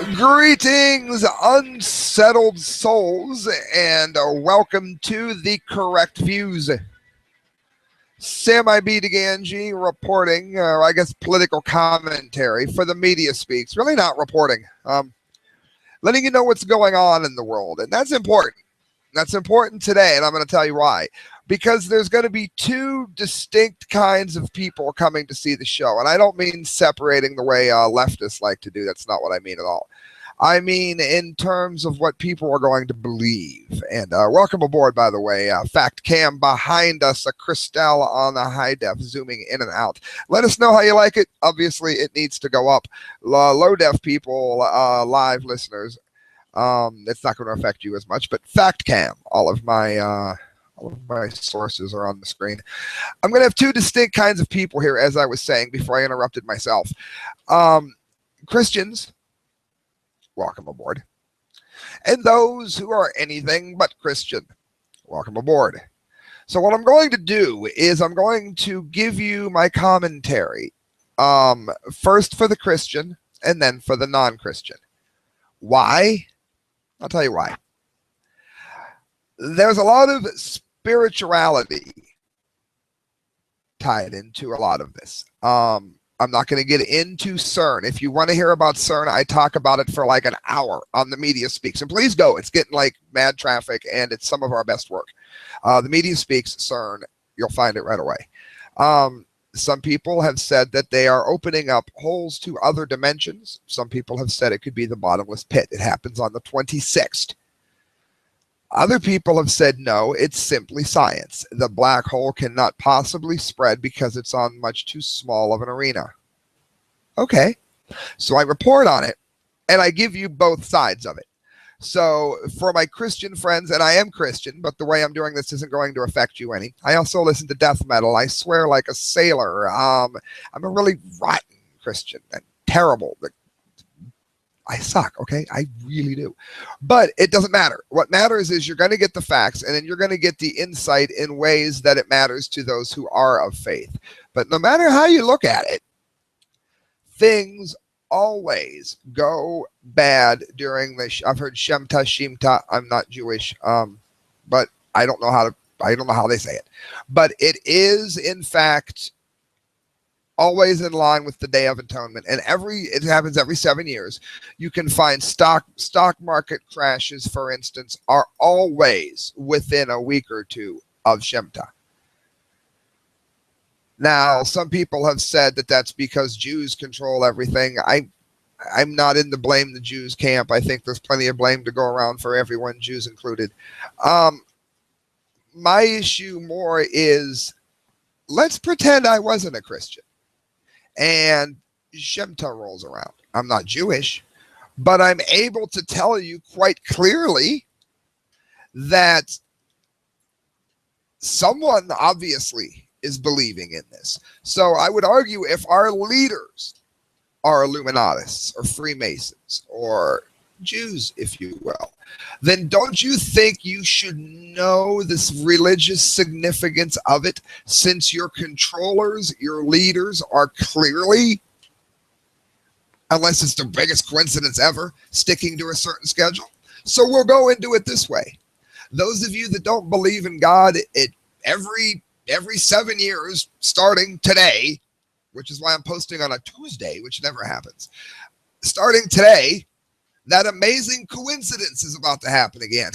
Greetings, unsettled souls, and welcome to the Correct Views. Sam I.B. to Gangi reporting, I guess, political commentary for the Media Speaks. Really not reporting. Letting you know what's going on in the world, and that's important. That's important today, and I'm going to tell you why. Because there's going to be two distinct kinds of people coming to see the show, and I don't mean separating the way leftists like to do. That's not what I mean at all. I mean in terms of what people are going to believe. And welcome aboard, by the way. Fact Cam behind us, a Cristal on the high def, zooming in and out. Let us know how you like it. Obviously, it needs to go up. Low def people, live listeners, it's not going to affect you as much. But Fact Cam, all of my sources are on the screen. I'm going to have two distinct kinds of people here, as I was saying before I interrupted myself. Christians, welcome aboard. And those who are anything but Christian, welcome aboard. So what I'm going to do is I'm going to give you my commentary, first for the Christian and then for the non-Christian. Why? I'll tell you why. There's a lot of spirituality tied into a lot of this. I'm not going to get into CERN. If you want to hear about CERN, I talk about it for like an hour on the Media Speaks. And please go. It's getting like mad traffic, and it's some of our best work. The Media Speaks, CERN, you'll find it right away. Some people have said that they are opening up holes to other dimensions. Some people have said it could be the bottomless pit. It happens on the 26th. Other people have said, no, it's simply science. The black hole cannot possibly spread because it's on much too small of an arena. Okay, so I report on it, and I give you both sides of it. So for my Christian friends, and I am Christian, but the way I'm doing this isn't going to affect you any. I also listen to death metal. I swear like a sailor. I'm a really rotten Christian and terrible. I suck, okay? I really do. But it doesn't matter. What matters is you're going to get the facts, and then you're going to get the insight in ways that it matters to those who are of faith. But no matter how you look at it, things always go bad during the I've heard Shemta, Shimta. I'm not Jewish, but I don't know how they say it. But it is, in fact, always in line with the Day of Atonement, and it happens every 7 years. You can find stock market crashes, for instance, are always within a week or two of Shemta. Now, some people have said that that's because Jews control everything. I'm not in the blame the Jews camp. I think there's plenty of blame to go around for everyone, Jews included. My issue more is, let's pretend I wasn't a Christian and Shemta rolls around. I'm not Jewish, but I'm able to tell you quite clearly that someone obviously is believing in this. So I would argue if our leaders are Illuminatists or Freemasons or Jews, if you will, then don't you think you should know this religious significance of it, since your controllers, your leaders are clearly, unless it's the biggest coincidence ever, sticking to a certain schedule? So we'll go into it this way. Those of you that don't believe in God, every 7 years, starting today, which is why I'm posting on a Tuesday, which never happens, starting today, that amazing coincidence is about to happen again.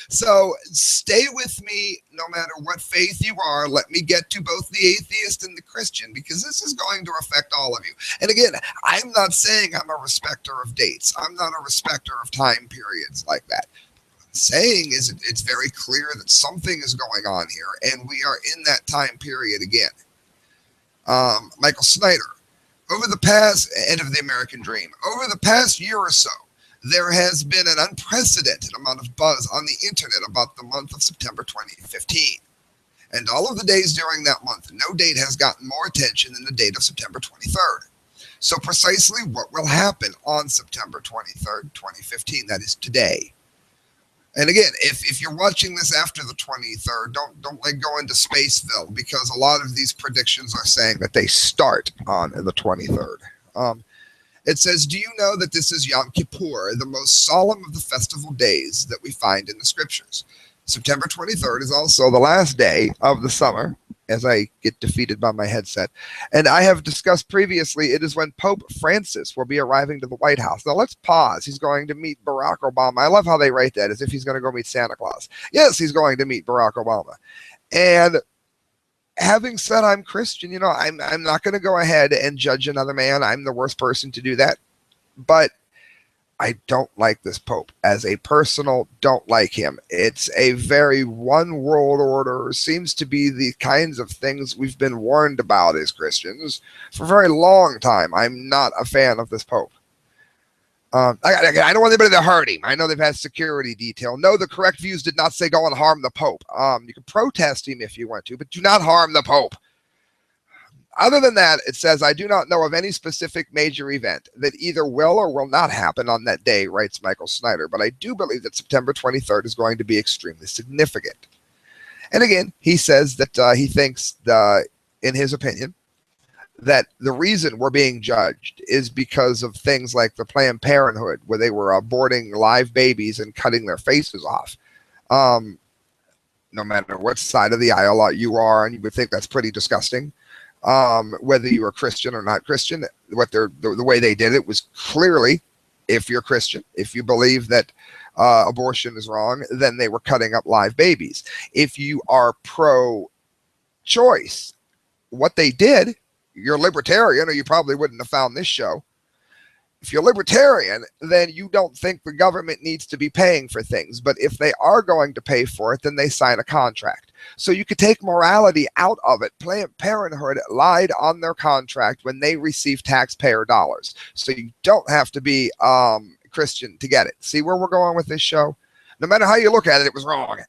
So stay with me no matter what faith you are. Let me get to both the atheist and the Christian, because this is going to affect all of you. And again, I'm not saying I'm a respecter of dates. I'm not a respecter of time periods like that. What I'm saying is it's very clear that something is going on here, and we are in that time period again. Michael Snyder, end of the American Dream, over the past year or so, there has been an unprecedented amount of buzz on the internet about the month of September 2015. And all of the days during that month, no date has gotten more attention than the date of September 23rd. So precisely what will happen on September 23rd, 2015, that is today. And again, if you're watching this after the 23rd, don't like go into Spaceville, because a lot of these predictions are saying that they start on the 23rd. It says, do you know that this is Yom Kippur, the most solemn of the festival days that we find in the scriptures? September 23rd is also the last day of the summer, as I get defeated by my headset. And I have discussed previously, it is when Pope Francis will be arriving to the White House. Now let's pause. He's going to meet Barack Obama. I love how they write that as if he's going to go meet Santa Claus. Yes, he's going to meet Barack Obama. And having said I'm Christian, I'm not going to go ahead and judge another man. I'm the worst person to do that. But I don't like this Pope. As a personal, don't like him. It's a very one world order, seems to be the kinds of things we've been warned about as Christians for a very long time. I'm not a fan of this Pope. I don't want anybody to hurt him. I know they've had security detail. No, the correct views did not say go and harm the Pope. You can protest him if you want to, but do not harm the Pope. Other than that, it says, I do not know of any specific major event that either will or will not happen on that day, writes Michael Snyder, but I do believe that September 23rd is going to be extremely significant. And again, he says that he thinks, in his opinion, that the reason we're being judged is because of things like the Planned Parenthood, where they were aborting live babies and cutting their faces off. No matter what side of the aisle you are, and you would think that's pretty disgusting. Whether you are Christian or not Christian, the way they did it was clearly, if you're Christian, if you believe that abortion is wrong, then they were cutting up live babies. If you are pro-choice, what they did, you're libertarian, or you probably wouldn't have found this show. If you're libertarian, then you don't think the government needs to be paying for things. But if they are going to pay for it, then they sign a contract. So you could take morality out of it. Planned Parenthood lied on their contract when they received taxpayer dollars. So you don't have to be Christian to get it. See where we're going with this show? No matter how you look at it, it was wrong.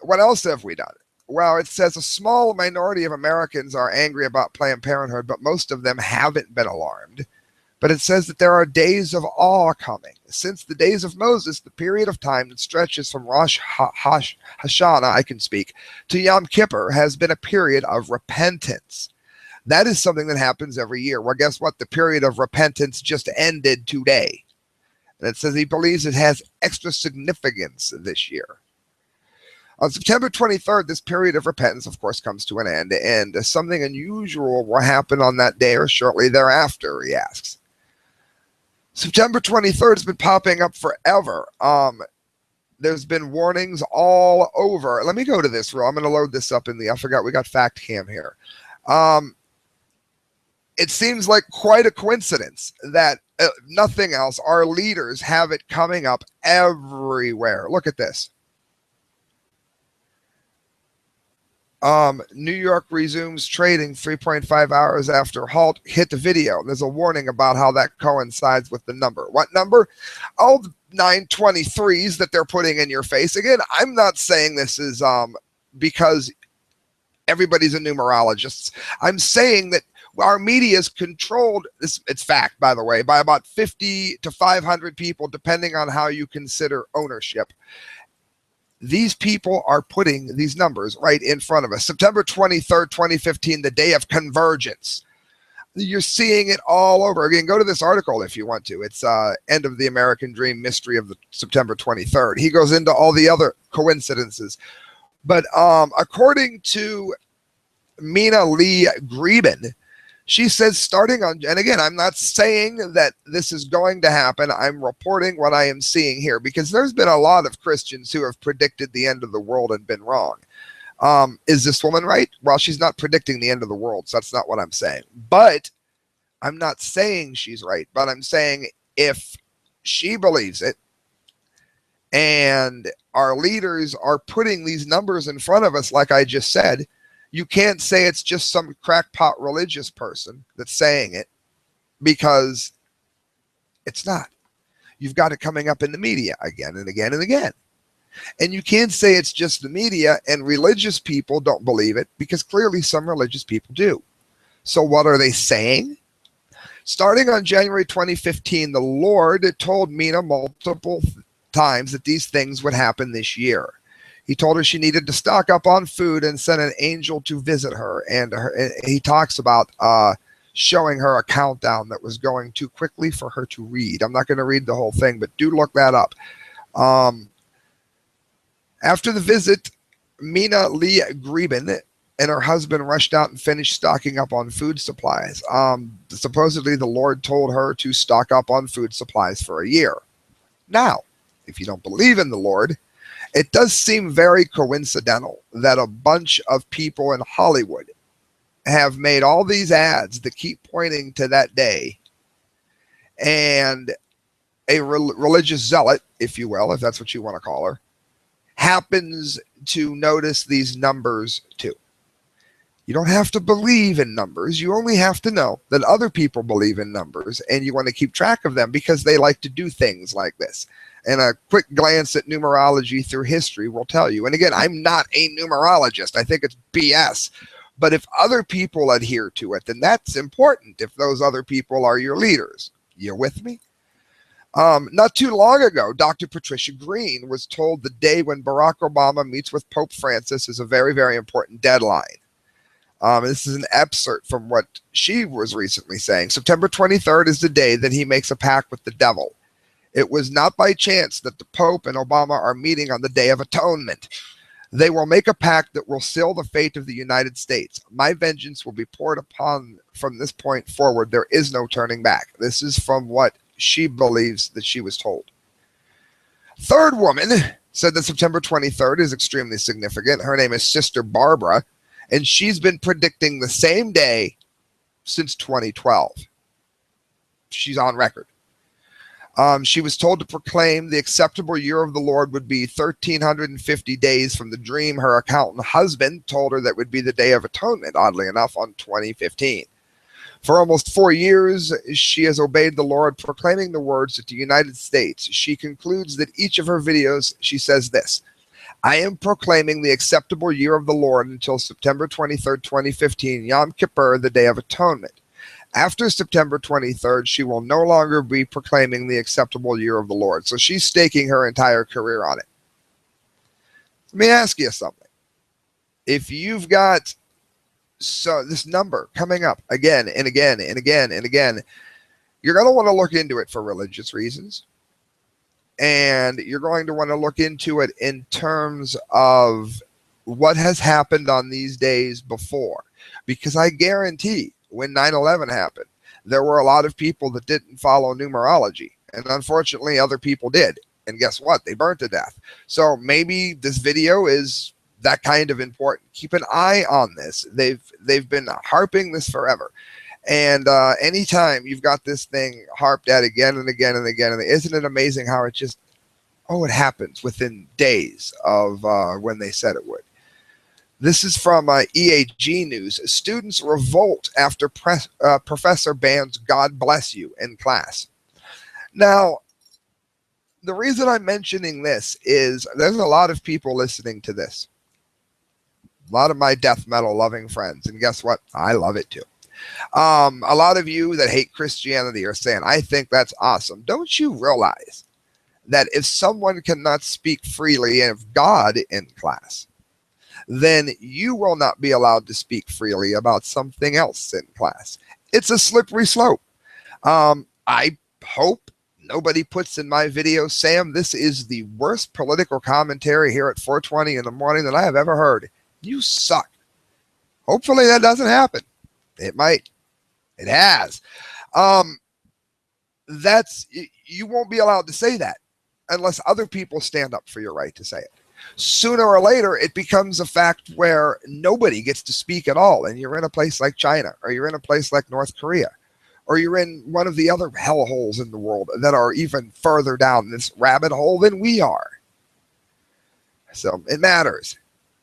What else have we done? Well, it says a small minority of Americans are angry about Planned Parenthood, but most of them haven't been alarmed. But it says that there are days of awe coming. Since the days of Moses, the period of time that stretches from Rosh Hashanah, I can speak, to Yom Kippur has been a period of repentance. That is something that happens every year. Well, guess what? The period of repentance just ended today. And it says he believes it has extra significance this year. On September 23rd, this period of repentance, of course, comes to an end, and something unusual will happen on that day or shortly thereafter, he asks. September 23rd has been popping up forever. There's been warnings all over. Let me go to this real. I'm going to load this up I forgot we got Fact Cam here. It seems like quite a coincidence that nothing else, our leaders have it coming up everywhere. Look at this. New York resumes trading 3.5 hours after halt. Hit the video. There's a warning about how that coincides with the number. What number? Oh, the 923s that they're putting in your face. Again, I'm not saying this is because everybody's a numerologist. I'm saying that our media is controlled, it's fact, by the way, by about 50 to 500 people, depending on how you consider ownership. These people are putting these numbers right in front of us. September 23rd, 2015, the day of convergence. You're seeing it all over. Again, go to this article if you want to. It's End of the American Dream, Mystery of the September 23rd. He goes into all the other coincidences. But according to Mina Lee Greben, she says starting on, and again, I'm not saying that this is going to happen. I'm reporting what I am seeing here because there's been a lot of Christians who have predicted the end of the world and been wrong. Is this woman right? Well, she's not predicting the end of the world, so that's not what I'm saying. But I'm not saying she's right, but I'm saying if she believes it and our leaders are putting these numbers in front of us, like I just said, you can't say it's just some crackpot religious person that's saying it because it's not. You've got it coming up in the media again and again and again. And you can't say it's just the media and religious people don't believe it because clearly some religious people do. So what are they saying? Starting on January 2015, the Lord told Mina multiple times that these things would happen this year. He told her she needed to stock up on food and sent an angel to visit her. And he talks about showing her a countdown that was going too quickly for her to read. I'm not going to read the whole thing, but do look that up. After the visit, Mina Lee Greben and her husband rushed out and finished stocking up on food supplies. Supposedly, the Lord told her to stock up on food supplies for a year. Now, if you don't believe in the Lord, it does seem very coincidental that a bunch of people in Hollywood have made all these ads that keep pointing to that day, and a religious zealot, if you will, if that's what you want to call her, happens to notice these numbers too. You don't have to believe in numbers. You only have to know that other people believe in numbers, and you want to keep track of them because they like to do things like this. And a quick glance at numerology through history will tell you. And again, I'm not a numerologist. I think it's BS. But if other people adhere to it, then that's important if those other people are your leaders. You with me? Not too long ago, Dr. Patricia Green was told the day when Barack Obama meets with Pope Francis is a very, very important deadline. This is an excerpt from what she was recently saying. September 23rd is the day that he makes a pact with the devil. It was not by chance that the Pope and Obama are meeting on the Day of Atonement. They will make a pact that will seal the fate of the United States. My vengeance will be poured upon from this point forward. There is no turning back. This is from what she believes that she was told. Third woman said that September 23rd is extremely significant. Her name is Sister Barbara, and she's been predicting the same day since 2012. She's on record. She was told to proclaim the acceptable year of the Lord would be 1,350 days from the dream her accountant husband told her that would be the Day of Atonement, oddly enough, on 2015. For almost 4 years, she has obeyed the Lord, proclaiming the words that the United States. She concludes that each of her videos, she says this: I am proclaiming the acceptable year of the Lord until September 23rd, 2015, Yom Kippur, the Day of Atonement. After September 23rd, she will no longer be proclaiming the acceptable year of the Lord. So she's staking her entire career on it. Let me ask you something. If you've got this number coming up again and again and again and again, you're going to want to look into it for religious reasons. And you're going to want to look into it in terms of what has happened on these days before. Because I guarantee when 9/11 happened, there were a lot of people that didn't follow numerology. And unfortunately, other people did. And guess what? They burned to death. So maybe this video is that kind of important. Keep an eye on this. They've been harping this forever. And anytime you've got this thing harped at again and again and again, and isn't it amazing how it just, it happens within days of when they said it would. This is from EAG News. Students revolt after professor bans God bless you in class. Now, the reason I'm mentioning this is there's a lot of people listening to this. A lot of my death metal loving friends. And guess what? I love it too. A lot of you that hate Christianity are saying, I think that's awesome. Don't you realize that if someone cannot speak freely of God in class, then you will not be allowed to speak freely about something else in class? It's a slippery slope. I hope nobody puts in my video, Sam, this is the worst political commentary here at 4:20 in the morning that I have ever heard. You suck. Hopefully that doesn't happen. It might. It has. You won't be allowed to say that unless other people stand up for your right to say it. Sooner or later, it becomes a fact where nobody gets to speak at all. And you're in a place like China, or you're in a place like North Korea, or you're in one of the other hellholes in the world that are even further down this rabbit hole than we are. So it matters.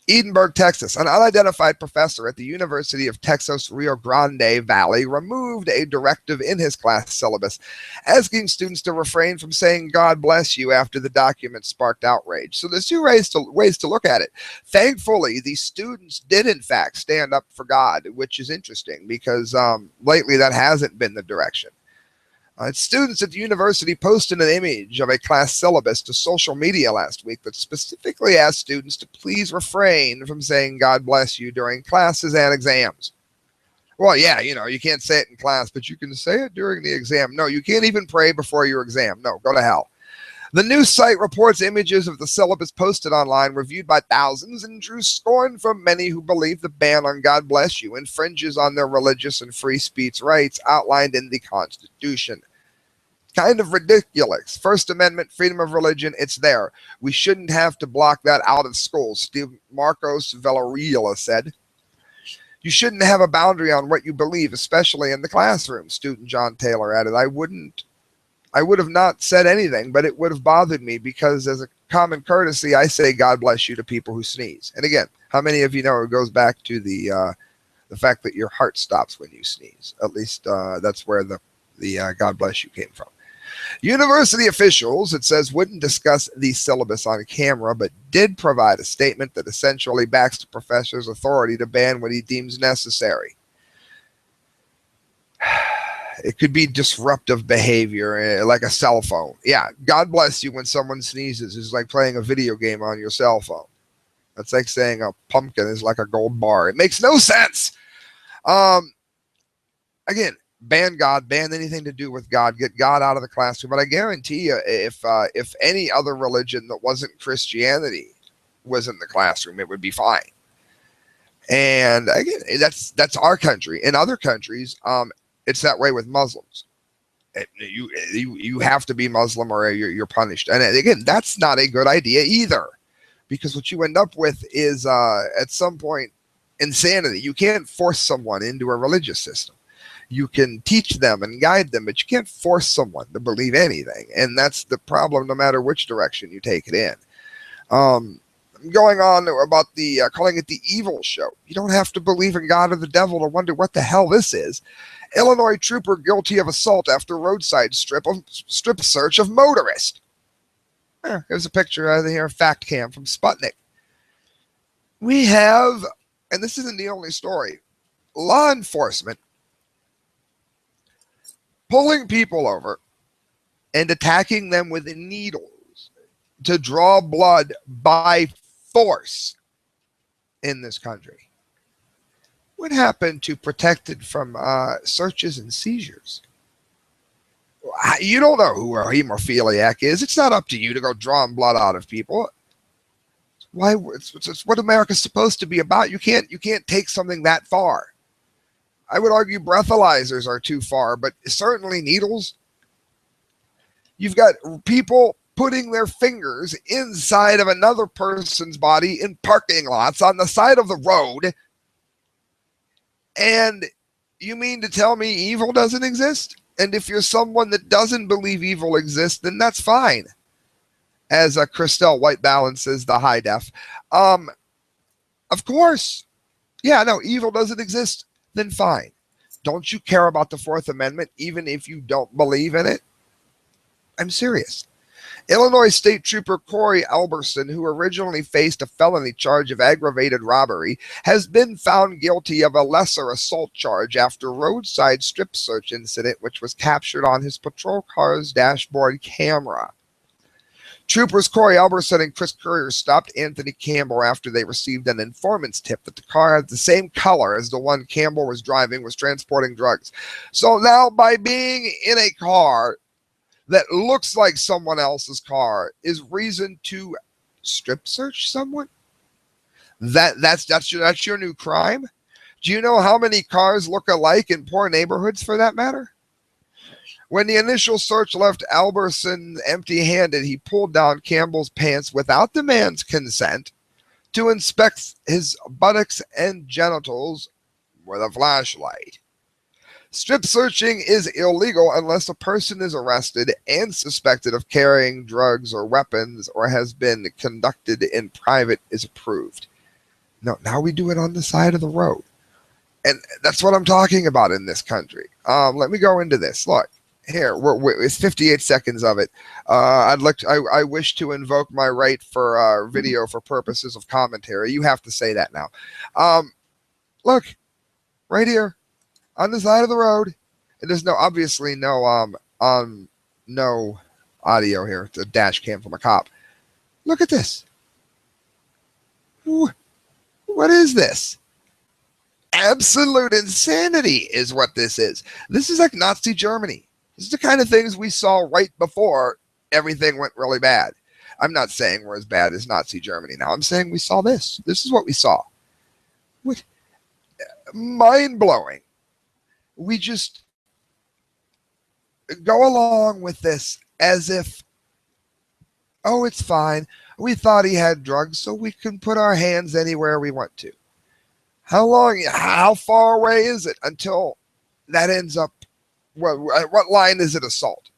Edinburgh, Texas. An unidentified professor at the University of Texas Rio Grande Valley removed a directive in his class syllabus asking students to refrain from saying God bless you after the document sparked outrage. So there's two ways to look at it. Thankfully, the students did in fact stand up for God, which is interesting because lately that hasn't been the direction. Students at the university posted an image of a class syllabus to social media last week that specifically asked students to please refrain from saying God bless you during classes and exams. Well, yeah, you can't say it in class, but you can say it during the exam. No, you can't even pray before your exam. No, go to hell. The news site reports images of the syllabus posted online, reviewed by thousands, and drew scorn from many who believe the ban on God bless you infringes on their religious and free speech rights outlined in the Constitution. Kind of ridiculous. First Amendment, freedom of religion, it's there. We shouldn't have to block that out of schools, Steve Marcos Villarreal said. You shouldn't have a boundary on what you believe, especially in the classroom, student John Taylor added. I would have not said anything, but it would have bothered me because as a common courtesy, I say God bless you to people who sneeze. And again, how many of you know it goes back to the fact that your heart stops when you sneeze? At least that's where the God bless you came from. University officials, it says, wouldn't discuss the syllabus on camera, but did provide a statement that essentially backs the professor's authority to ban what he deems necessary. It could be disruptive behavior, like a cell phone. Yeah, God bless you when someone sneezes. It's like playing a video game on your cell phone. That's like saying a pumpkin is like a gold bar. It makes no sense. Again, ban God, ban anything to do with God, get God out of the classroom. But I guarantee you, if any other religion that wasn't Christianity was in the classroom, it would be fine. And again, that's our country. In other countries, it's that way with Muslims. You have to be Muslim or you're punished. And again, that's not a good idea either, because what you end up with is at some point insanity. You can't force someone into a religious system. You can teach them and guide them, but you can't force someone to believe anything. And that's the problem, no matter which direction you take it in. Going on about the calling it the evil show. You don't have to believe in God or the devil to wonder what the hell this is. Illinois trooper guilty of assault after roadside strip search of motorist. Here's a picture out of here, fact cam from Sputnik. We have, and this isn't the only story, law enforcement pulling people over and attacking them with needles to draw blood by force in this country. What happened to protected from searches and seizures? You don't know who a hemophiliac is. It's not up to you to go drawing blood out of people. Why? It's what America's supposed to be about. You can't take something that far. I would argue breathalyzers are too far, but certainly needles. You've got people putting their fingers inside of another person's body in parking lots on the side of the road. And you mean to tell me evil doesn't exist? And if you're someone that doesn't believe evil exists, then that's fine. As Christelle White balances the high def. Of course. Yeah, no, evil doesn't exist. Then fine. Don't you care about the Fourth Amendment, even if you don't believe in it? I'm serious. Illinois State Trooper Corey Alberson, who originally faced a felony charge of aggravated robbery, has been found guilty of a lesser assault charge after roadside strip search incident, which was captured on his patrol car's dashboard camera. Troopers Corey Alberson and Chris Courier stopped Anthony Campbell after they received an informant's tip that the car had the same color as the one Campbell was driving, was transporting drugs. So now, by being in a car that looks like someone else's car is reason to strip search someone? That's your new crime? Do you know how many cars look alike in poor neighborhoods, for that matter? When the initial search left Alberson empty-handed, he pulled down Campbell's pants without the man's consent to inspect his buttocks and genitals with a flashlight. Strip searching is illegal unless a person is arrested and suspected of carrying drugs or weapons or has been conducted in private is approved. No, now we do it on the side of the road. And that's what I'm talking about in this country. Let me go into this. Look, here, it's 58 seconds of it. I wish to invoke my right for video for purposes of commentary. You have to say that now. Look, right here. On the side of the road, and there's obviously no audio here. It's a dash cam from a cop. Look at this. What is this? Absolute insanity is what this is. This is like Nazi Germany. This is the kind of things we saw right before everything went really bad. I'm not saying we're as bad as Nazi Germany now. I'm saying we saw this. This is what we saw. What? Mind-blowing. We just go along with this as if, oh, it's fine. We thought he had drugs, so we can put our hands anywhere we want to. How far away is it until that ends up, at what line is it assault?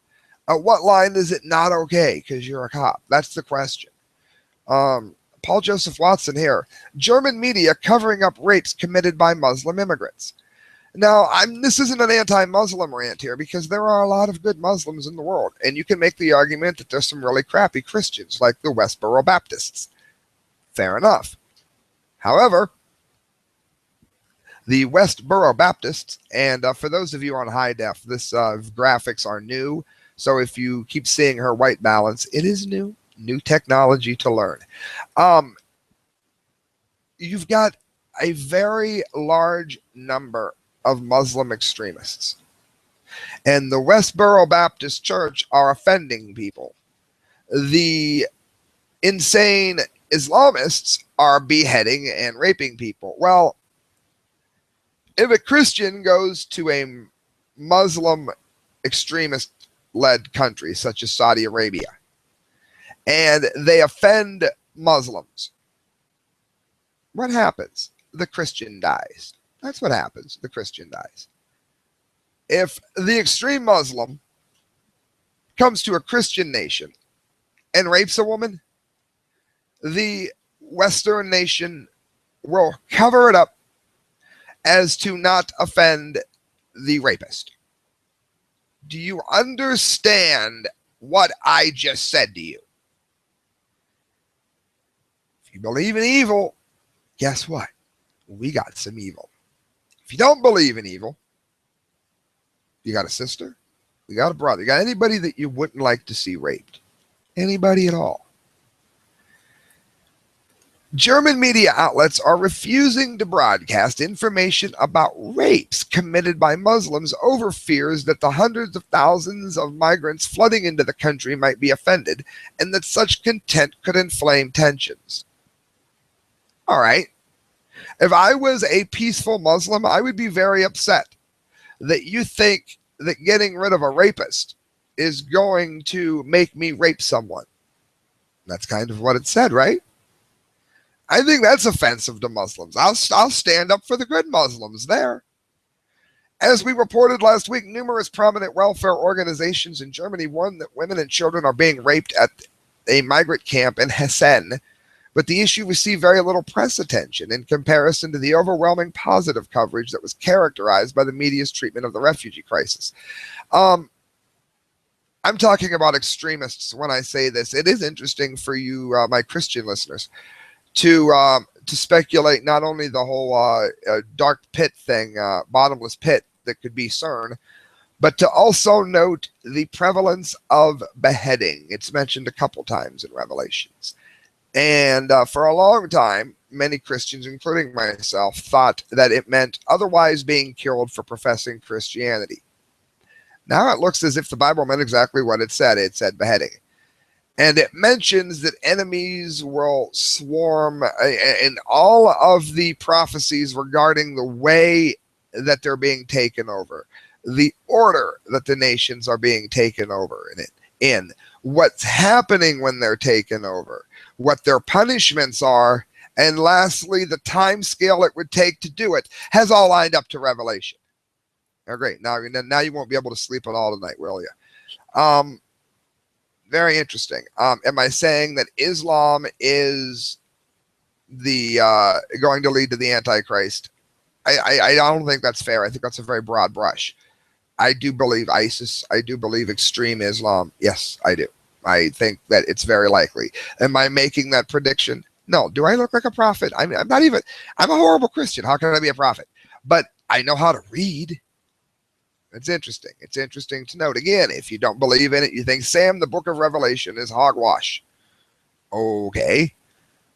At what line is it not okay because you're a cop? That's the question. Paul Joseph Watson here. German media covering up rapes committed by Muslim immigrants. Now, this isn't an anti-Muslim rant here because there are a lot of good Muslims in the world, and you can make the argument that there's some really crappy Christians like the Westboro Baptists. Fair enough. However, the Westboro Baptists, and for those of you on high def, this graphics are new, so if you keep seeing her white balance, it is new technology to learn. You've got a very large number of Muslim extremists, and the Westboro Baptist Church are offending people. The insane Islamists are beheading and raping people. Well, if a Christian goes to a Muslim extremist-led country such as Saudi Arabia and they offend Muslims, what happens? The Christian dies. That's what happens. The Christian dies. If the extreme Muslim comes to a Christian nation and rapes a woman, the Western nation will cover it up as to not offend the rapist. Do you understand what I just said to you? If you believe in evil, guess what? We got some evil. If you don't believe in evil, you got a sister, you got a brother, you got anybody that you wouldn't like to see raped. Anybody at all. German media outlets are refusing to broadcast information about rapes committed by Muslims over fears that the hundreds of thousands of migrants flooding into the country might be offended and that such content could inflame tensions. All right. If I was a peaceful Muslim, I would be very upset that you think that getting rid of a rapist is going to make me rape someone. That's kind of what it said, right? I think that's offensive to Muslims. I'll stand up for the good Muslims there. As we reported last week, numerous prominent welfare organizations in Germany warn that women and children are being raped at a migrant camp in Hessen, but the issue received very little press attention in comparison to the overwhelming positive coverage that was characterized by the media's treatment of the refugee crisis. I'm talking about extremists when I say this. It is interesting for you, my Christian listeners, to speculate not only the whole dark pit thing, bottomless pit that could be CERN, but to also note the prevalence of beheading. It's mentioned a couple times in Revelations. And for a long time, many Christians, including myself, thought that it meant otherwise being killed for professing Christianity. Now it looks as if the Bible meant exactly what it said. It said beheading. And it mentions that enemies will swarm in all of the prophecies regarding the way that they're being taken over, the order that the nations are being taken over in what's happening when they're taken over, what their punishments are, and lastly, the time scale it would take to do it has all lined up to Revelation. Oh, great. Now you won't be able to sleep at all tonight, will you? Very interesting. Am I saying that Islam is the going to lead to the Antichrist? I don't think that's fair. I think that's a very broad brush. I do believe ISIS. I do believe extreme Islam. Yes, I do. I think that it's very likely. Am I making that prediction? No. Do I look like a prophet? I'm not even. I'm a horrible Christian. How can I be a prophet? But I know how to read. It's interesting. It's interesting to note. Again, if you don't believe in it, you think, Sam, the book of Revelation is hogwash. Okay.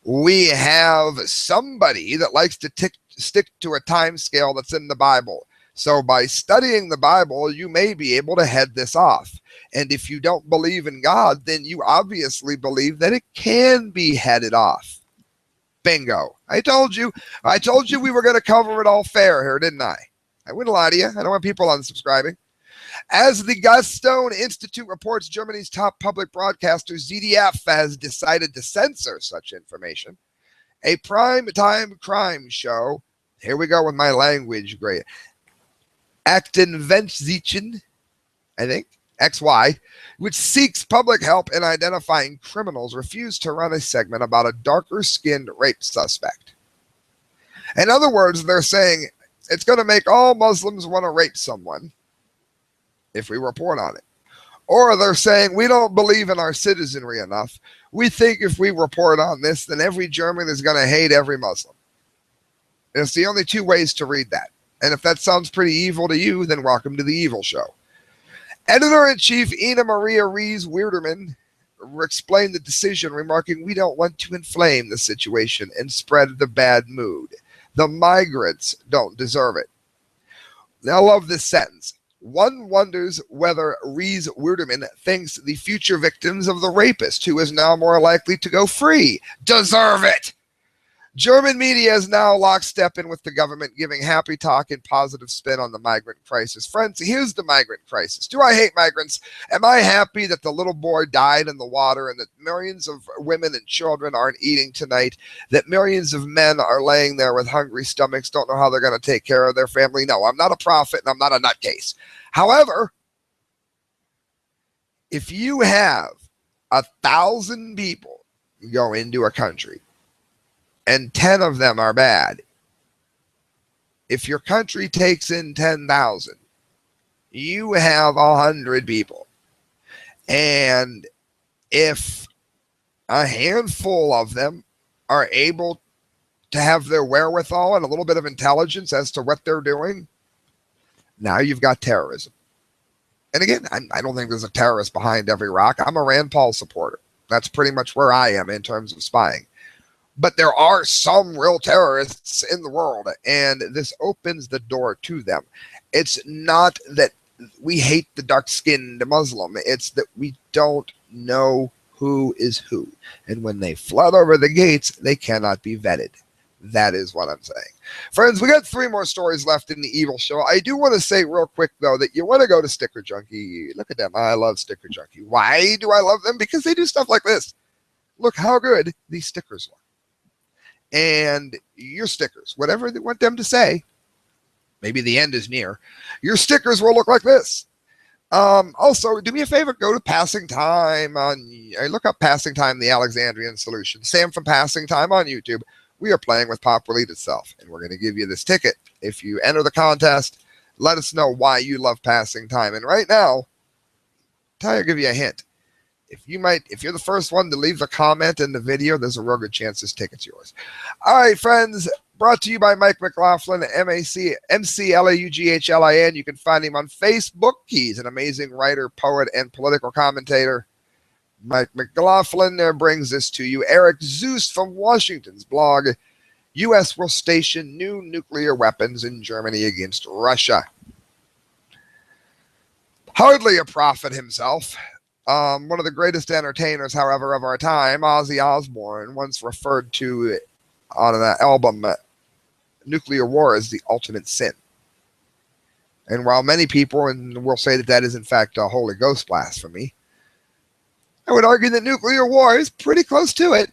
We have somebody that likes to stick to a time scale that's in the Bible. So by studying the Bible, you may be able to head this off. And if you don't believe in God, then you obviously believe that it can be headed off. Bingo. I told you we were going to cover it all fair here, didn't I? I wouldn't lie to you. I don't want people unsubscribing. As the Gustone Institute reports, Germany's top public broadcaster ZDF has decided to censor such information. A prime-time crime show, here we go with my language, great, Aktenvenzichen, I think, XY, which seeks public help in identifying criminals, refused to run a segment about a darker-skinned rape suspect. In other words, they're saying it's going to make all Muslims want to rape someone if we report on it. Or they're saying we don't believe in our citizenry enough. We think if we report on this, then every German is going to hate every Muslim. And it's the only two ways to read that. And if that sounds pretty evil to you, then welcome to the evil show. Editor-in-Chief Ina Maria Rees-Weirderman explained the decision, remarking, "We don't want to inflame the situation and spread the bad mood. The migrants don't deserve it." Now, I love this sentence. One wonders whether Rees-Weirderman thinks the future victims of the rapist, who is now more likely to go free, deserve it. German media is now lockstep in with the government, giving happy talk and positive spin on the migrant crisis. Friends, here's the migrant crisis. Do I hate migrants? Am I happy that the little boy died in the water and that millions of women and children aren't eating tonight, that millions of men are laying there with hungry stomachs, don't know how they're going to take care of their family? No, I'm not a prophet and I'm not a nutcase. However, if you have 1,000 people go into a country and 10 of them are bad, if your country takes in 10,000, you have 100 people. And if a handful of them are able to have their wherewithal and a little bit of intelligence as to what they're doing, now you've got terrorism. And again, I don't think there's a terrorist behind every rock. I'm a Rand Paul supporter. That's pretty much where I am in terms of spying. But there are some real terrorists in the world, and this opens the door to them. It's not that we hate the dark-skinned Muslim. It's that we don't know who is who. And when they flood over the gates, they cannot be vetted. That is what I'm saying. Friends, we got 3 more stories left in the evil show. I do want to say real quick, though, that you want to go to Sticker Junkie. Look at them. I love Sticker Junkie. Why do I love them? Because they do stuff like this. Look how good these stickers look. And your stickers, whatever they want them to say, maybe the end is near, your stickers will look like this. Also, do me a favor, go to Passing Time look up Passing Time, the Alexandrian Solution. Sam from Passing Time on YouTube. We are playing with Pop Will Eat Itself, and we're going to give you this ticket. If you enter the contest, let us know why you love Passing Time. And right now, I'll give you a hint. If you're the first one to leave a comment in the video, there's a real good chance this ticket's yours. All right, friends, brought to you by Mike McLaughlin, McLaughlin. You can find him on Facebook. He's an amazing writer, poet, and political commentator. Mike McLaughlin brings this to you. Eric Zeus from Washington's blog, U.S. will station new nuclear weapons in Germany against Russia. Hardly a prophet himself. One of the greatest entertainers, however, of our time, Ozzy Osbourne, once referred to on an album, nuclear war is the ultimate sin. And while many people will say that that is in fact a Holy Ghost blasphemy, I would argue that nuclear war is pretty close to it.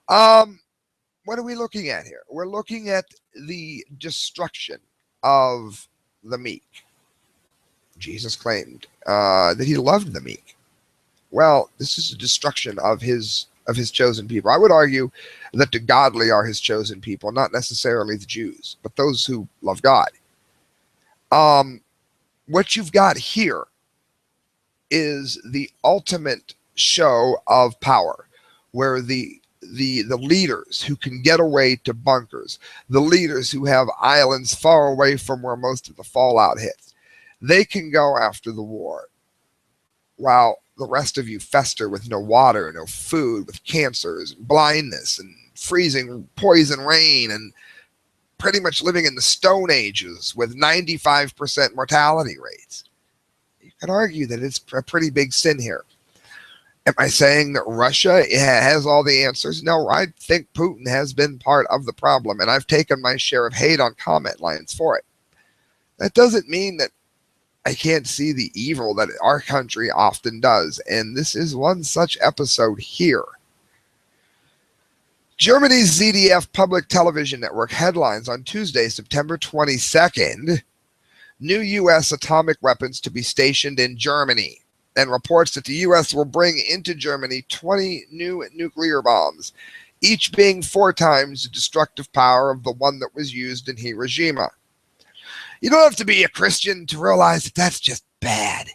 What are we looking at here? We're looking at the destruction of the meek. Jesus claimed that he loved the meek. Well, this is a destruction of his chosen people. I would argue that the godly are his chosen people, not necessarily the Jews, but those who love God. What you've got here is the ultimate show of power, where the leaders who can get away to bunkers, the leaders who have islands far away from where most of the fallout hits, they can go after the war, while the rest of you fester with no water, no food, with cancers, and blindness, and freezing poison rain, and pretty much living in the Stone Ages with 95% mortality rates. You can argue that it's a pretty big sin here. Am I saying that Russia has all the answers? No, I think Putin has been part of the problem, and I've taken my share of hate on comment lines for it. That doesn't mean that I can't see the evil that our country often does, and this is one such episode here. Germany's ZDF public television network headlines on Tuesday, September 22nd, new U.S. atomic weapons to be stationed in Germany, and reports that the U.S. will bring into Germany 20 new nuclear bombs, each being 4 times the destructive power of the one that was used in Hiroshima. You don't have to be a Christian to realize that that's just bad.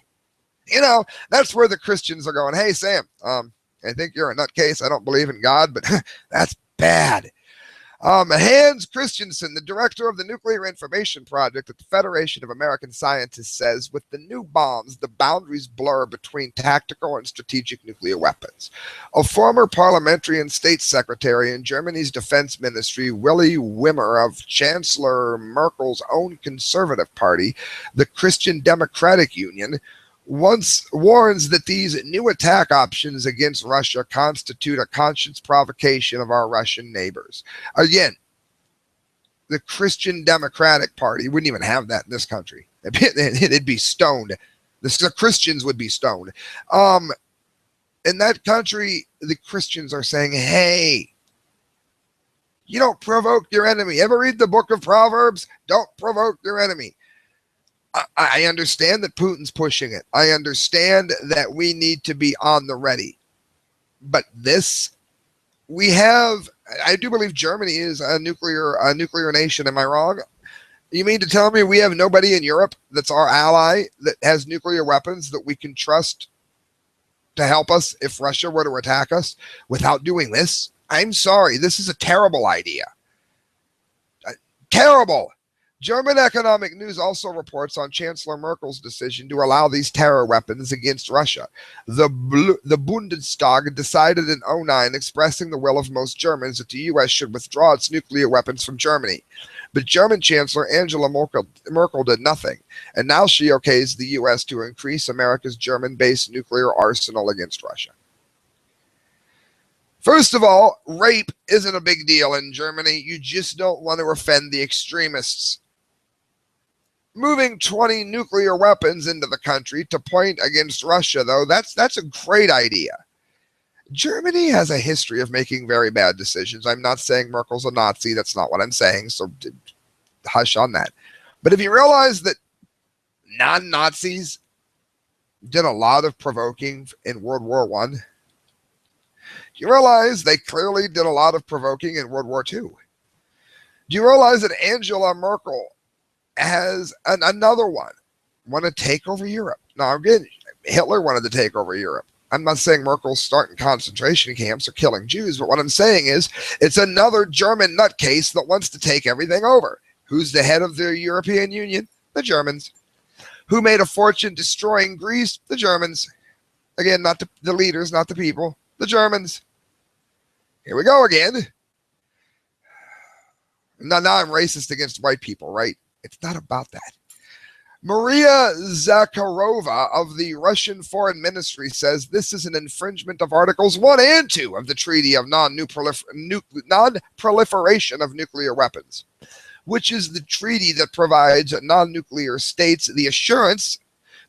You know, that's where the Christians are going, hey, Sam, I think you're a nutcase. I don't believe in God, but that's bad. Hans Christensen, the director of the Nuclear Information Project at the Federation of American Scientists, says with the new bombs, the boundaries blur between tactical and strategic nuclear weapons. A former parliamentary and state secretary in Germany's defense ministry, Willy Wimmer of Chancellor Merkel's own conservative party, the Christian Democratic Union, once warns that these new attack options against Russia constitute a conscious provocation of our Russian neighbors. Again, the Christian Democratic Party wouldn't even have that in this country. It'd be stoned. The Christians would be stoned. In that country, the Christians are saying, hey, you don't provoke your enemy. Ever read the book of Proverbs? Don't provoke your enemy. I understand that Putin's pushing it. I understand that we need to be on the ready. But this, we have, I do believe Germany is a nuclear nation. Am I wrong? You mean to tell me we have nobody in Europe that's our ally that has nuclear weapons that we can trust to help us if Russia were to attack us without doing this? I'm sorry. This is a terrible idea. Terrible. German economic news also reports on Chancellor Merkel's decision to allow these terror weapons against Russia. The Bundestag decided in 2009, expressing the will of most Germans, that the U.S. should withdraw its nuclear weapons from Germany. But German Chancellor Angela Merkel did nothing, and now she okays the U.S. to increase America's German-based nuclear arsenal against Russia. First of all, rape isn't a big deal in Germany. You just don't want to offend the extremists. Moving 20 nuclear weapons into the country to point against Russia, though, that's a great idea. Germany has a history of making very bad decisions. I'm not saying Merkel's a Nazi. That's not what I'm saying, so hush on that. But if you realize that non-Nazis did a lot of provoking in World War I, you realize they clearly did a lot of provoking in World War II. Do you realize that Angela Merkel has another one, want to take over Europe? Now, again, Hitler wanted to take over Europe. I'm not saying Merkel's starting concentration camps or killing Jews, but what I'm saying is it's another German nutcase that wants to take everything over. Who's the head of the European Union? The Germans. Who made a fortune destroying Greece? The Germans. Again, not the leaders, not the people. The Germans. Here we go again. Now I'm racist against white people, right? It's not about that. Maria Zakharova of the Russian Foreign Ministry says this is an infringement of Articles 1 and 2 of the Treaty of Non-Proliferation of Nuclear Weapons, which is the treaty that provides non-nuclear states the assurance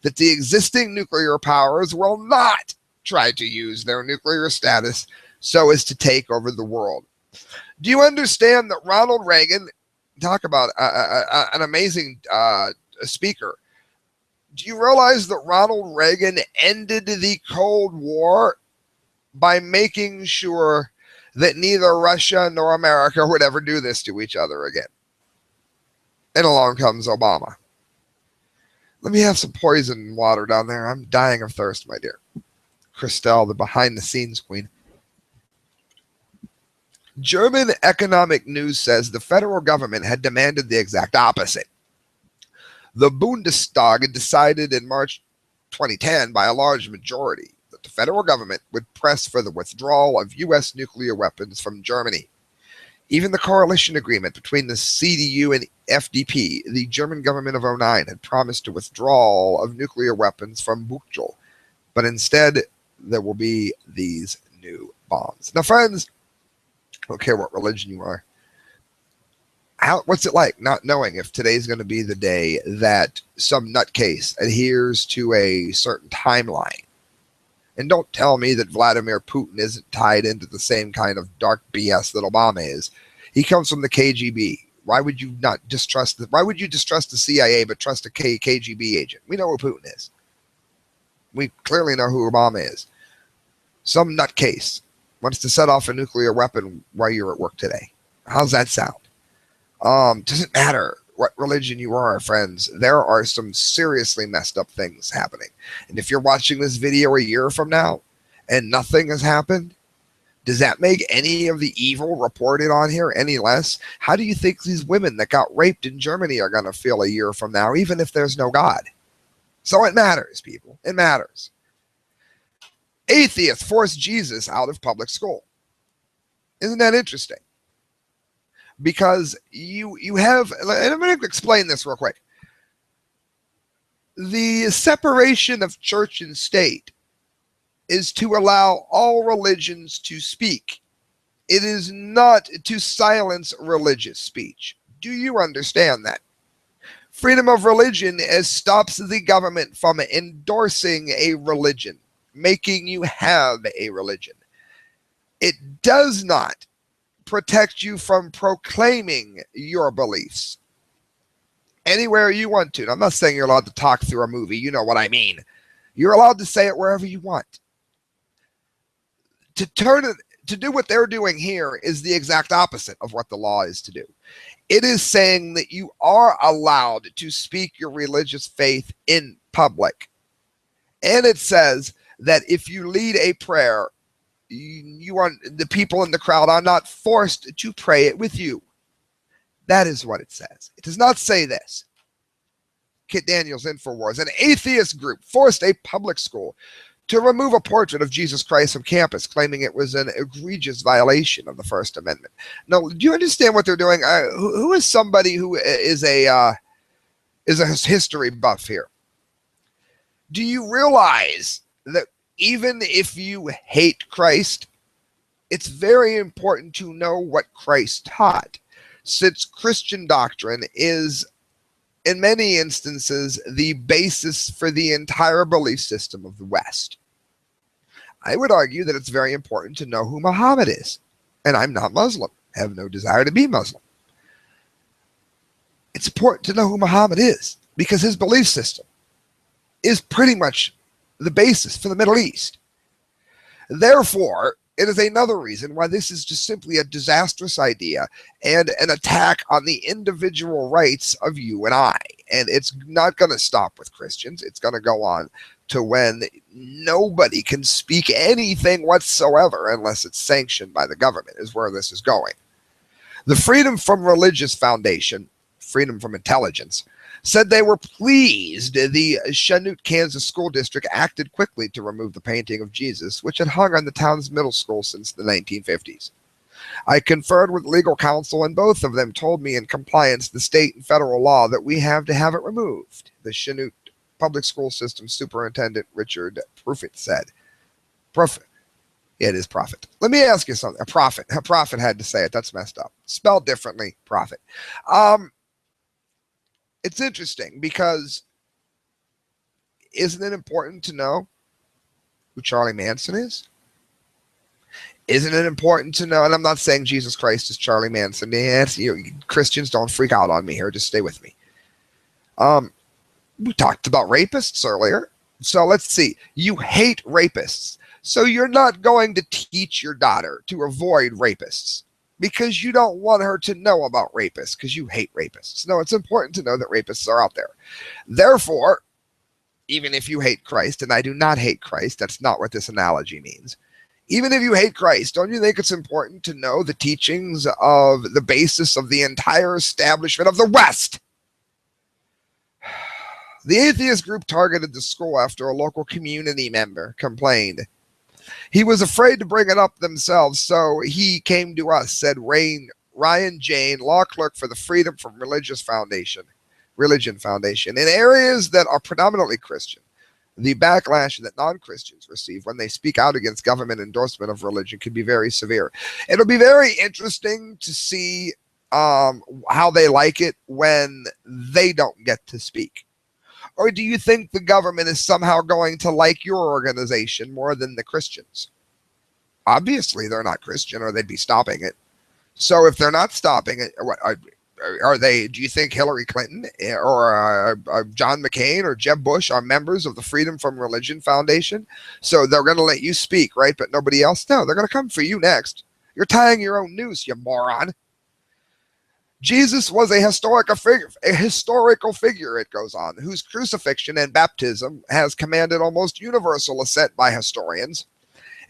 that the existing nuclear powers will not try to use their nuclear status so as to take over the world. Do you understand that Ronald Reagan, talk about an amazing speaker, do you realize that Ronald Reagan ended the Cold War by making sure that neither Russia nor America would ever do this to each other again? And along comes Obama. Let me have some poison water down there. I'm dying of thirst, my dear. Christelle, the behind-the-scenes queen. German economic news says the federal government had demanded the exact opposite. The Bundestag decided in March 2010 by a large majority that the federal government would press for the withdrawal of U.S. nuclear weapons from Germany. Even the coalition agreement between the CDU and FDP, the German government of '09, had promised to withdrawal of nuclear weapons from Buchel, but instead there will be these new bombs. Now, friends, I don't care what religion you are. What's it like not knowing if today's going to be the day that some nutcase adheres to a certain timeline? And don't tell me that Vladimir Putin isn't tied into the same kind of dark BS that Obama is. He comes from the KGB. Why would you not distrust why would you distrust the CIA but trust a KGB agent? We know who Putin is. We clearly know who Obama is. Some nutcase wants to set off a nuclear weapon while you're at work today. How's that sound? Doesn't matter what religion you are, friends. There are some seriously messed up things happening. And if you're watching this video a year from now and nothing has happened, does that make any of the evil reported on here any less? How do you think these women that got raped in Germany are going to feel a year from now, even if there's no God? So it matters, people. It matters. Atheists force Jesus out of public school. Isn't that interesting? Because you have, and I'm going to explain this real quick. The separation of church and state is to allow all religions to speak. It is not to silence religious speech. Do you understand that? Freedom of religion stops the government from endorsing a religion, making you have a religion. It does not protect you from proclaiming your beliefs anywhere you want to. I'm not saying you're allowed to talk through a movie. You know what I mean. You're allowed to say it wherever you want. To do what they're doing here is the exact opposite of what the law is to do. It is saying that you are allowed to speak your religious faith in public. And it says that if you lead a prayer, you are, the people in the crowd are not forced to pray it with you. That is what it says. It does not say this. Kit Daniels, InfoWars, an atheist group forced a public school to remove a portrait of Jesus Christ from campus, claiming it was an egregious violation of the First Amendment. Now, do you understand what they're doing? Who is somebody who is a history buff here? Do you realize that even if you hate Christ, it's very important to know what Christ taught, since Christian doctrine is, in many instances, the basis for the entire belief system of the West. I would argue that it's very important to know who Muhammad is, and I'm not Muslim, have no desire to be Muslim. It's important to know who Muhammad is, because his belief system is pretty much the basis for the Middle East. Therefore, it is another reason why this is just simply a disastrous idea and an attack on the individual rights of you and I. And it's not going to stop with Christians. It's going to go on to when nobody can speak anything whatsoever unless it's sanctioned by the government, is where this is going. The Freedom from Religious Foundation, Freedom from Intelligence, said they were pleased the Chanute, Kansas school district acted quickly to remove the painting of Jesus, which had hung on the town's middle school since the 1950s. I conferred with legal counsel, and both of them told me in compliance with the state and federal law that we have to have it removed, the Chanute Public School System Superintendent Richard Profit said. Profit. It is profit. Let me ask you something. A prophet had to say it. That's messed up. Spelled differently, profit. It's interesting because isn't it important to know who Charlie Manson is? Isn't it important to know, and I'm not saying Jesus Christ is Charlie Manson. Christians, don't freak out on me here. Just stay with me. We talked about rapists earlier. So let's see. You hate rapists. So you're not going to teach your daughter to avoid rapists, because you don't want her to know about rapists because you hate rapists. No, it's important to know that rapists are out there. Therefore, even if you hate Christ, and I do not hate Christ, that's not what this analogy means. Even if you hate Christ, don't you think it's important to know the teachings of the basis of the entire establishment of the West? The atheist group targeted the school after a local community member complained. He was afraid to bring it up themselves, so he came to us, said Ryan Jane, law clerk for the Freedom from Religion Foundation, in areas that are predominantly Christian, the backlash that non-Christians receive when they speak out against government endorsement of religion can be very severe. It'll be very interesting to see how they like it when they don't get to speak. Or do you think the government is somehow going to like your organization more than the Christians? Obviously, they're not Christian, or they'd be stopping it. So if they're not stopping it, what are they? Do you think Hillary Clinton or John McCain or Jeb Bush are members of the Freedom from Religion Foundation? So they're going to let you speak, right? But nobody else? No, they're going to come for you next. You're tying your own noose, you moron. Jesus was a historical figure, it goes on, whose crucifixion and baptism has commanded almost universal assent by historians.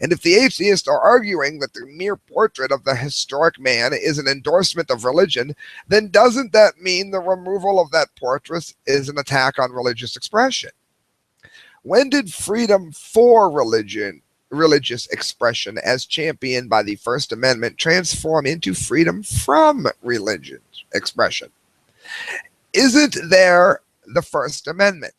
And if the atheists are arguing that the mere portrait of the historic man is an endorsement of religion, then doesn't that mean the removal of that portrait is an attack on religious expression? When did freedom for religious expression as championed by the First Amendment transform into freedom from religious expression? Isn't there the First Amendment?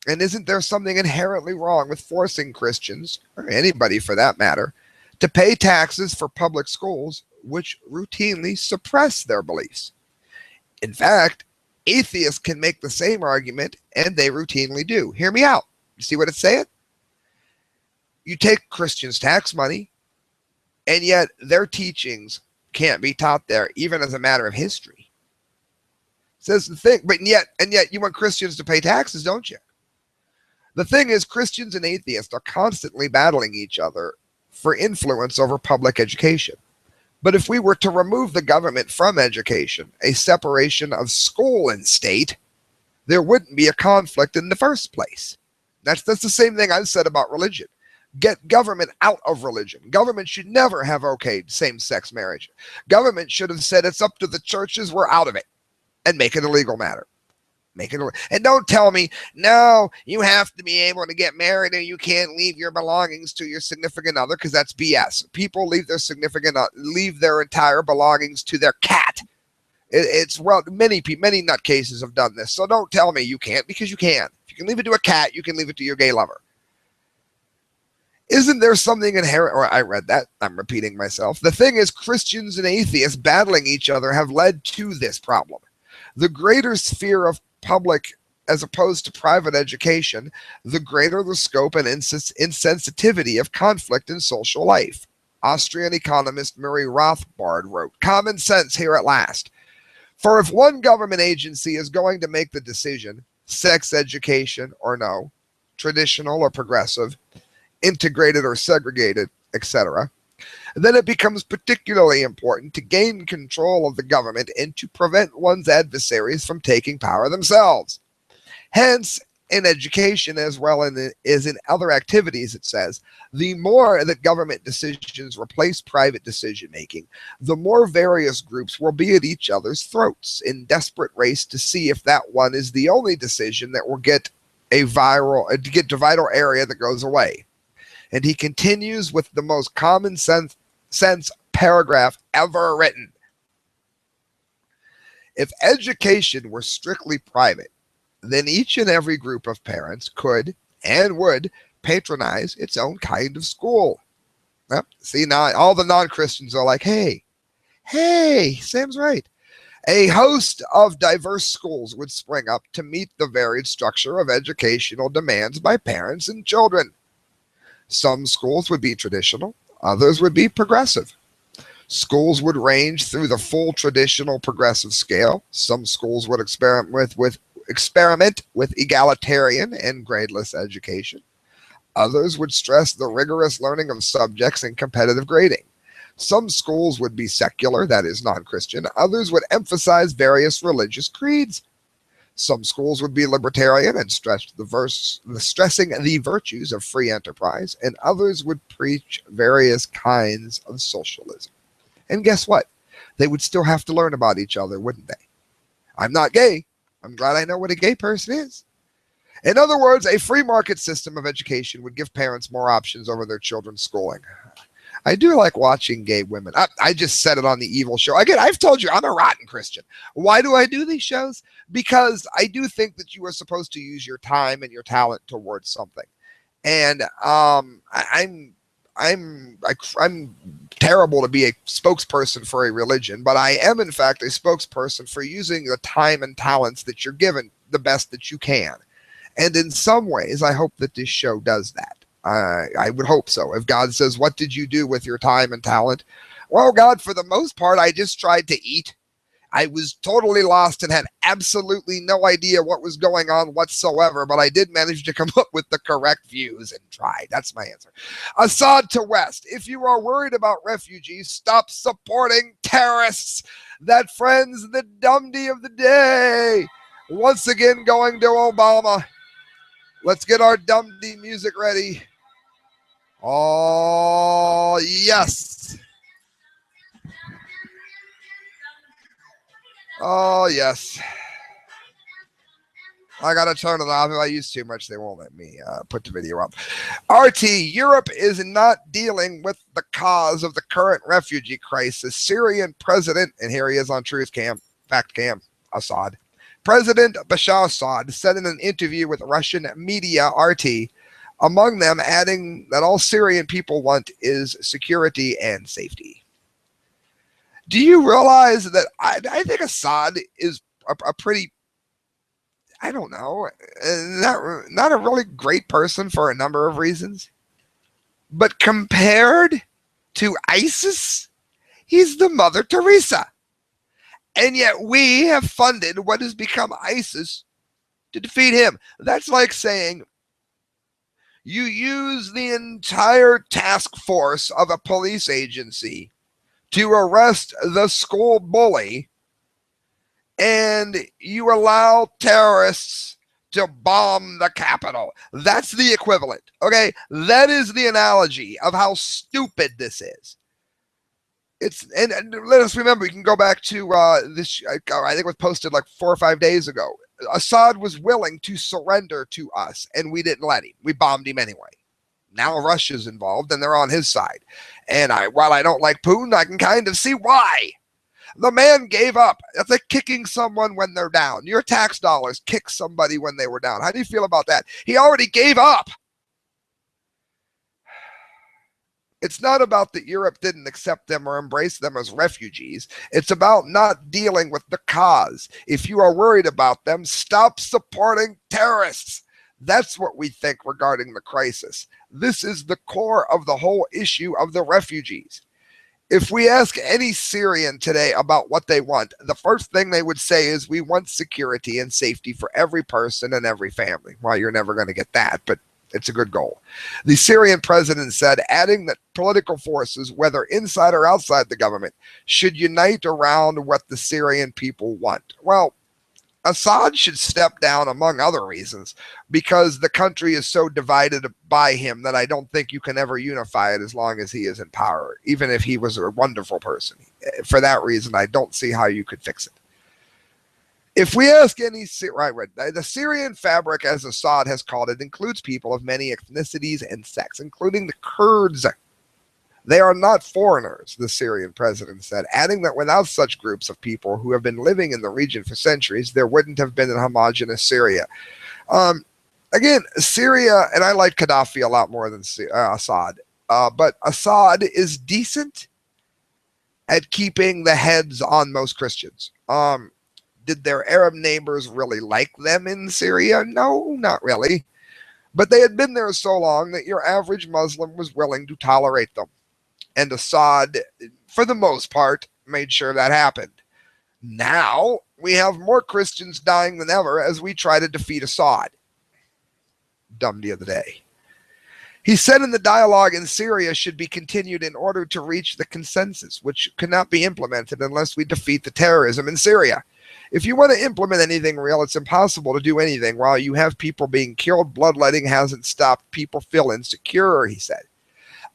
And isn't there something inherently wrong with forcing Christians, or anybody for that matter, to pay taxes for public schools which routinely suppress their beliefs? In fact, atheists can make the same argument, and they routinely do. Hear me out. You see what it's saying? You take Christians' tax money, and yet their teachings can't be taught there, even as a matter of history. Says the thing, but yet you want Christians to pay taxes, don't you? The thing is, Christians and atheists are constantly battling each other for influence over public education. But if we were to remove the government from education, a separation of school and state, there wouldn't be a conflict in the first place. That's the same thing I've said about religion. Get government out of religion. Government should never have okayed same-sex marriage. Government should have said it's up to the churches, we're out of it, and make it a legal matter. And don't tell me, no, you have to be able to get married and you can't leave your belongings to your significant other, because that's BS. People leave their entire belongings to their cat. Many nutcases have done this. So don't tell me you can't, because you can. If you can leave it to a cat, you can leave it to your gay lover. Isn't there something inherent? Or I read that. I'm repeating myself. The thing is, Christians and atheists battling each other have led to this problem. The greater sphere of public as opposed to private education, the greater the scope and insensitivity of conflict in social life. Austrian economist Murray Rothbard wrote, "Common sense here at last. For if one government agency is going to make the decision, sex education or no, traditional or progressive, integrated or segregated, etc., then it becomes particularly important to gain control of the government and to prevent one's adversaries from taking power themselves. Hence, in education as well as in other activities, it says, the more that government decisions replace private decision-making, the more various groups will be at each other's throats in desperate race to see if that one is the only decision that will get to vital area that goes away." And he continues with the most common sense paragraph ever written. If education were strictly private, then each and every group of parents could and would patronize its own kind of school. Well, see, now all the non-Christians are like, hey, Sam's right. A host of diverse schools would spring up to meet the varied structure of educational demands by parents and children. Some schools would be traditional, others would be progressive. Schools would range through the full traditional progressive scale. Some schools would experiment with egalitarian and gradeless education. Others would stress the rigorous learning of subjects and competitive grading. Some schools would be secular, that is non-Christian. Others would emphasize various religious creeds. Some schools would be libertarian and stressing the virtues of free enterprise, and others would preach various kinds of socialism. And guess what? They would still have to learn about each other, wouldn't they? I'm not gay. I'm glad I know what a gay person is. In other words, a free market system of education would give parents more options over their children's schooling. I do like watching gay women. I just said it on the Evil Show. Again, I've told you I'm a rotten Christian. Why do I do these shows? Because I do think that you are supposed to use your time and your talent towards something. And I'm terrible to be a spokesperson for a religion, but I am in fact a spokesperson for using the time and talents that you're given the best that you can. And in some ways, I hope that this show does that. I would hope so. If God says, what did you do with your time and talent? Well, God, for the most part, I just tried to eat. I was totally lost and had absolutely no idea what was going on whatsoever, but I did manage to come up with the correct views and tried. That's my answer. Assad to West. If you are worried about refugees, stop supporting terrorists. That, friends, the Dumdy of the day. Once again, going to Obama. Let's get our Dumdy music ready. Oh, yes. Oh, yes. I got to turn it off. If I use too much, they won't let me put the video up. RT, Europe is not dealing with the cause of the current refugee crisis. Syrian president, and here he is on Truth Cam, Fact Cam, Assad. President Bashar Assad said in an interview with Russian media RT, among them adding that all Syrian people want is security and safety. Do you realize that I think Assad is a pretty, I don't know, not a really great person for a number of reasons. But compared to ISIS, he's the Mother Teresa. And yet we have funded what has become ISIS to defeat him. That's like saying you use the entire task force of a police agency to arrest the school bully, and you allow terrorists to bomb the Capitol. That's the equivalent, okay? That is the analogy of how stupid this is. It's and let us remember, you can go back to this, I think it was posted like 4 or 5 days ago. Assad was willing to surrender to us, and we didn't let him. We bombed him anyway. Now Russia's involved, and they're on his side. And while I don't like Putin, I can kind of see why. The man gave up. That's like kicking someone when they're down. Your tax dollars kick somebody when they were down. How do you feel about that? He already gave up. It's not about that Europe didn't accept them or embrace them as refugees. It's about not dealing with the cause. If you are worried about them, stop supporting terrorists. That's what we think regarding the crisis. This is the core of the whole issue of the refugees. If we ask any Syrian today about what they want, the first thing they would say is we want security and safety for every person and every family. Well, you're never going to get that, but it's a good goal. The Syrian president said, adding that political forces, whether inside or outside the government, should unite around what the Syrian people want. Well, Assad should step down, among other reasons, because the country is so divided by him that I don't think you can ever unify it as long as he is in power, even if he was a wonderful person. For that reason, I don't see how you could fix it. If we ask any, the Syrian fabric, as Assad has called it, includes people of many ethnicities and sects, including the Kurds. They are not foreigners, the Syrian president said, adding that without such groups of people who have been living in the region for centuries, there wouldn't have been a homogenous Syria. Again, Syria, and I like Gaddafi a lot more than Assad, but Assad is decent at keeping the heads on most Christians. Did their Arab neighbors really like them in Syria? No, not really. But they had been there so long that your average Muslim was willing to tolerate them. And Assad, for the most part, made sure that happened. Now we have more Christians dying than ever as we try to defeat Assad. Dumdy of the day. He said in the dialogue in Syria should be continued in order to reach the consensus, which cannot be implemented unless we defeat the terrorism in Syria. If you want to implement anything real, it's impossible to do anything while you have people being killed. Bloodletting hasn't stopped. People feel insecure, he said.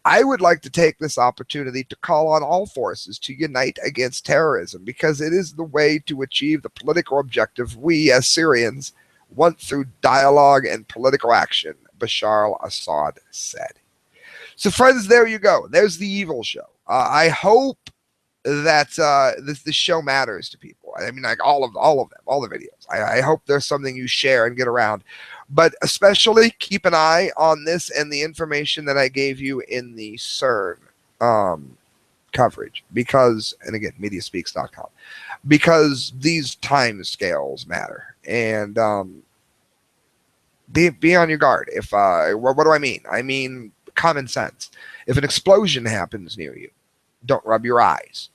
I would like to take this opportunity to call on all forces to unite against terrorism because it is the way to achieve the political objective we as Syrians want through dialogue and political action, Bashar al-Assad said. So, friends, there you go. There's the evil show. I hope that this show matters to people. I mean, like all of them, all the videos. I hope there's something you share and get around. But especially keep an eye on this and the information that I gave you in the CERN coverage. Because, and again, mediaspeaks.com. Because these time scales matter. And be on your guard. If what do I mean? I mean common sense. If an explosion happens near you, don't rub your eyes.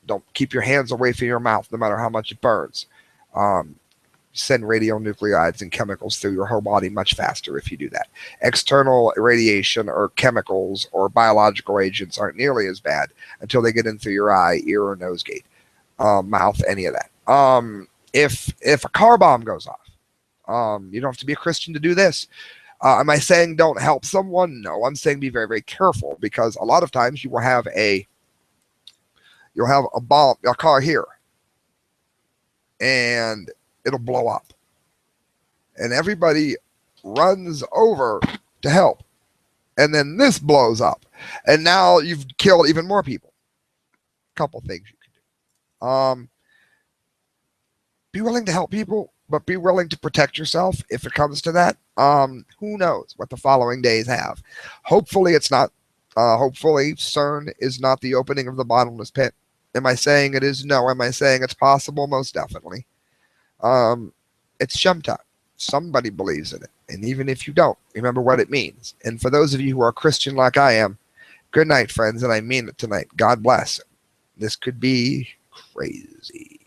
Don't keep your hands away from your mouth, no matter how much it burns. Send radionuclides and chemicals through your whole body much faster if you do that. External radiation or chemicals or biological agents aren't nearly as bad until they get in through your eye, ear, or nose gate, mouth, any of that. If a car bomb goes off, you don't have to be a Christian to do this. Am I saying don't help someone? No, I'm saying be very, very careful, because a lot of times you will have a bomb, a car here, and it'll blow up, and everybody runs over to help, and then this blows up, and now you've killed even more people. Couple things you can do. Be willing to help people, but be willing to protect yourself if it comes to that. Who knows what the following days have? Hopefully it's not. Hopefully CERN is not the opening of the bottomless pit. Am I saying it is? No. Am I saying it's possible? Most definitely. It's Shemta. Somebody believes in it. And even if you don't, remember what it means. And for those of you who are Christian like I am, good night, friends. And I mean it tonight. God bless. This could be crazy.